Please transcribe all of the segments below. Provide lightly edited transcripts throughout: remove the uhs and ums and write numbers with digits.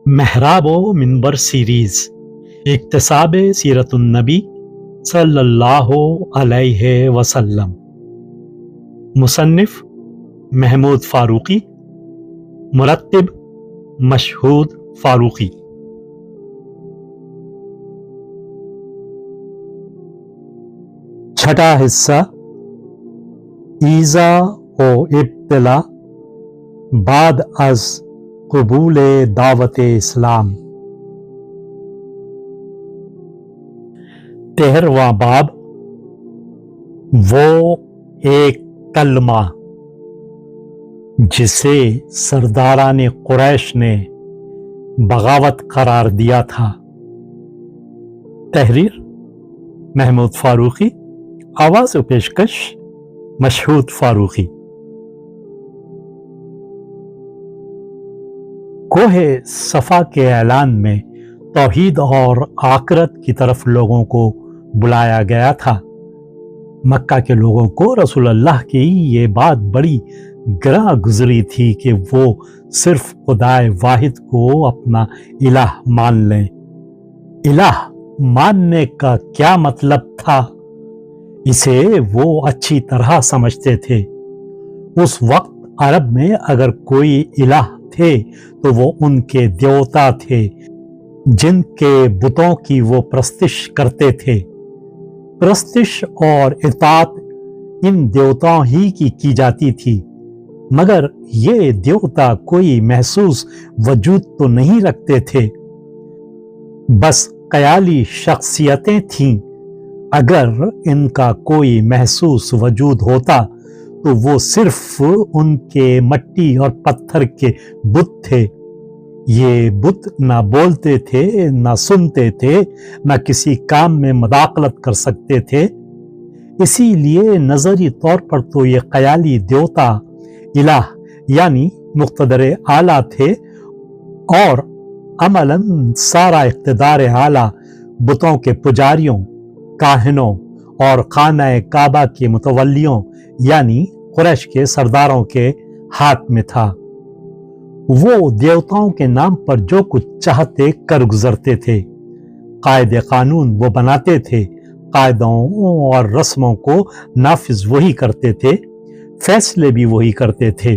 محراب و منبر سیریز اکتساب سیرت النبی صلی اللہ علیہ وسلم، مصنف محمود فاروقی، مرتب مشہود فاروقی۔ چھٹا حصہ، ایذا و ابتلا بعد از قبول دعوت اسلام۔ 13واں باب، وہ ایک کلمہ جسے سرداران قریش نے بغاوت قرار دیا تھا۔ تحریر محمود فاروقی، آواز و پیشکش مشہود فاروقی۔ کوہ صفا کے اعلان میں توحید اور آخرت کی طرف لوگوں کو بلایا گیا تھا۔ مکہ کے لوگوں کو رسول اللہ کی یہ بات بڑی گراں گزری تھی کہ وہ صرف خدائے واحد کو اپنا الہ مان لیں۔ الہ ماننے کا کیا مطلب تھا، اسے وہ اچھی طرح سمجھتے تھے۔ اس وقت عرب میں اگر کوئی الہ تھے تو وہ ان کے دیوتا تھے جن کے بتوں کی وہ پرستش کرتے تھے۔ پرستش اور اطاعت ان دیوتاؤں ہی کی جاتی تھی، مگر یہ دیوتا کوئی محسوس وجود تو نہیں رکھتے تھے، بس خیالی شخصیتیں تھیں۔ اگر ان کا کوئی محسوس وجود ہوتا تو وہ صرف ان کے مٹی اور پتھر کے بت تھے۔ یہ بت نہ بولتے تھے، نہ سنتے تھے، نہ کسی کام میں مداخلت کر سکتے تھے۔ اسی لیے نظری طور پر تو یہ خیالی دیوتا الہ یعنی مقتدر اعلیٰ تھے، اور عملاً سارا اقتدار اعلیٰ بتوں کے پجاریوں، کاہنوں اور خانہ کعبہ کے متولیوں یعنی قریش کے سرداروں کے ہاتھ میں تھا۔ وہ دیوتاؤں کے نام پر جو کچھ چاہتے کر گزرتے تھے۔ قاعدے قانون وہ بناتے تھے، قاعدوں اور رسموں کو نافذ وہی کرتے تھے، فیصلے بھی وہی کرتے تھے،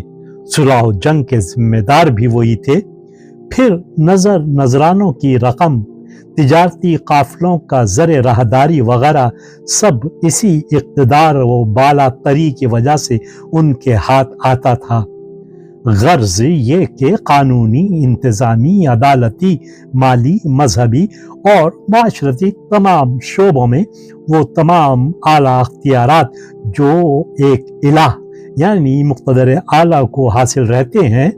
صلح و جنگ کے ذمہ دار بھی وہی تھے۔ پھر نذرانوں کی رقم، تجارتی قافلوں کا زر راہداری وغیرہ سب اسی اقتدار و بالا تری کی وجہ سے ان کے ہاتھ آتا تھا۔ غرض یہ کہ قانونی، انتظامی، عدالتی، مالی، مذہبی اور معاشرتی تمام شعبوں میں وہ تمام اعلیٰ اختیارات جو ایک الہ یعنی مقتدر اعلیٰ کو حاصل رہتے ہیں،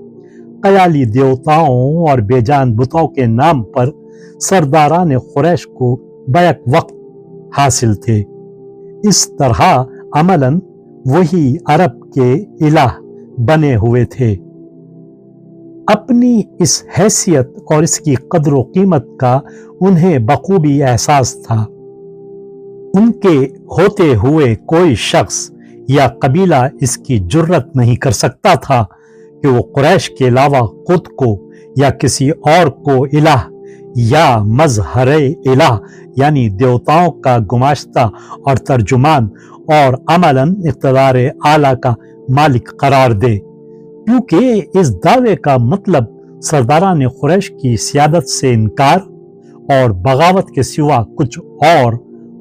خیالی دیوتاؤں اور بے جان بتوں کے نام پر سرداران قریش کو بیک وقت حاصل تھے۔ اس طرح عملاً وہی عرب کے الہ بنے ہوئے تھے۔ اپنی اس حیثیت اور اس کی قدر و قیمت کا انہیں بخوبی احساس تھا۔ ان کے ہوتے ہوئے کوئی شخص یا قبیلہ اس کی جرت نہیں کر سکتا تھا کہ وہ قریش کے علاوہ خود کو یا کسی اور کو الہ یا مظہر الہ یعنی دیوتاؤں کا گماشتہ اور ترجمان اور عملاً اقتدار اعلیٰ کا مالک قرار دے، کیونکہ اس دعوے کا مطلب سرداران قریش کی سیادت سے انکار اور بغاوت کے سوا کچھ اور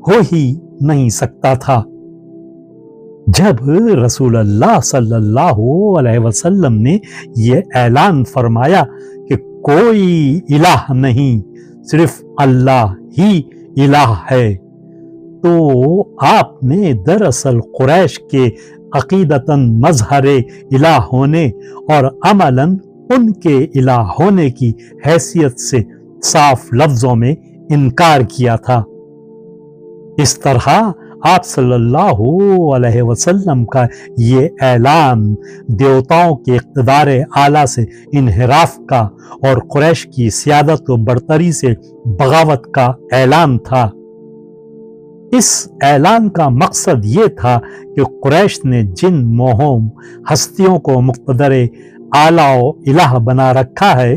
ہو ہی نہیں سکتا تھا۔ جب رسول اللہ صلی اللہ علیہ وسلم نے یہ اعلان فرمایا کہ کوئی الہ نہیں، صرف اللہ ہی الہ ہے، تو آپ نے دراصل قریش کے عقیدتاً مظہر الہ ہونے اور عملاً ان کے الہ ہونے کی حیثیت سے صاف لفظوں میں انکار کیا تھا۔ اس طرح آپ صلی اللہ علیہ وسلم کا یہ اعلان دیوتاؤں کے اقتدار اعلیٰ سے انحراف کا اور قریش کی سیادت و برتری سے بغاوت کا اعلان تھا۔ اس اعلان کا مقصد یہ تھا کہ قریش نے جن موہوم ہستیوں کو مقتدر اعلیٰ و الہ بنا رکھا ہے،